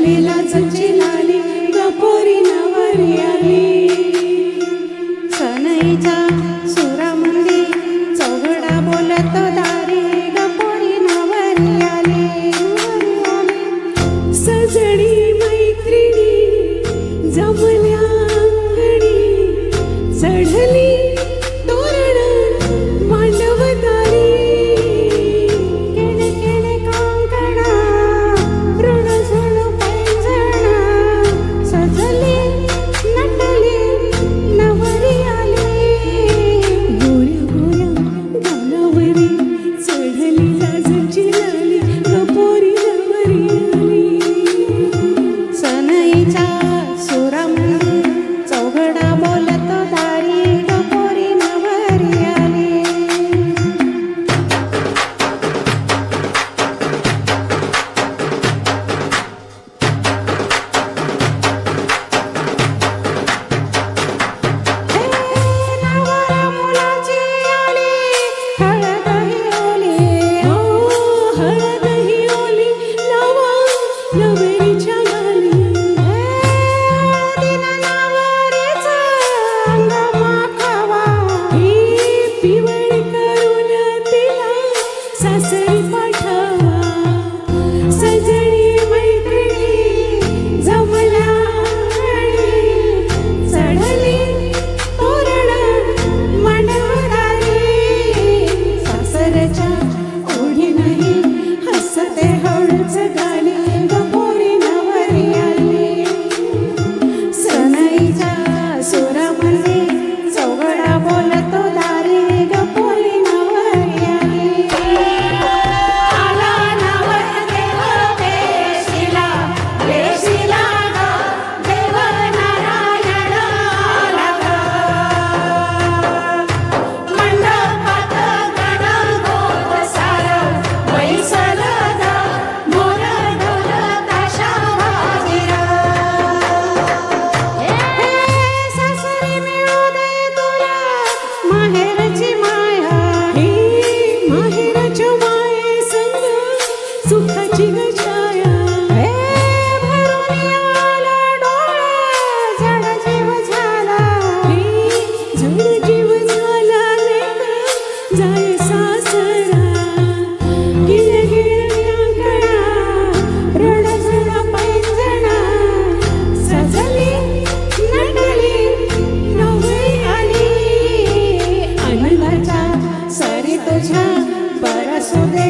चढलेला लाली गपोरी नवरी आली सनईच्या सुरामध्ये चौघडा बोलत दारी गपोरी नवरी आली सजणी मैत्रिणी जमल्या अंगणी चढली तोरण मांडवदारी केणे केणे कांकणा ऋणझुण पैंजणा सजली नटली नवरी आली गोऱ्या गोऱ्या गालावरी चढली लाजची लाली गपोरी नवरी आली सनईच्या सुरामध्ये चौघडा बोलत दारी गपोरी नवरी आली नवरा मुलाची आली हळद ही ओली हो हळद ही ओली नवा नवरीच्या गाली हळदीनं नवरीचा अंग माखावा ही पिवळी करून तिला सासरी पाठवा सजणी मैत्रिणी जमल्या अंगणी चढली तोरण मांडवदारी सासरच्या ओढीनही हसते हळूच गाली गपोरी नवरी आली सनईच्या सुरामध्ये चौघडा बोलतो दारी गपोरी नवरी आली आला नवरदेव वेशीला वेशीला ग देव नारायण आला ग मंडपात गणगोत सार बैसल ग मोर ढोल ताशा वाजिर सासरी मिळू दे तुला माहेरची माया ही माहेरच्या माये संग सुखाची ग छाया भरून आला डोळे जड जीव झाला जड जीव झाला लेक जाय सासरा गिळ गिळ कांकणा ऋणझुण पैंजणा सजली नटली नवरी आली आनंदाच्या सरी तुझ्या बरसू दे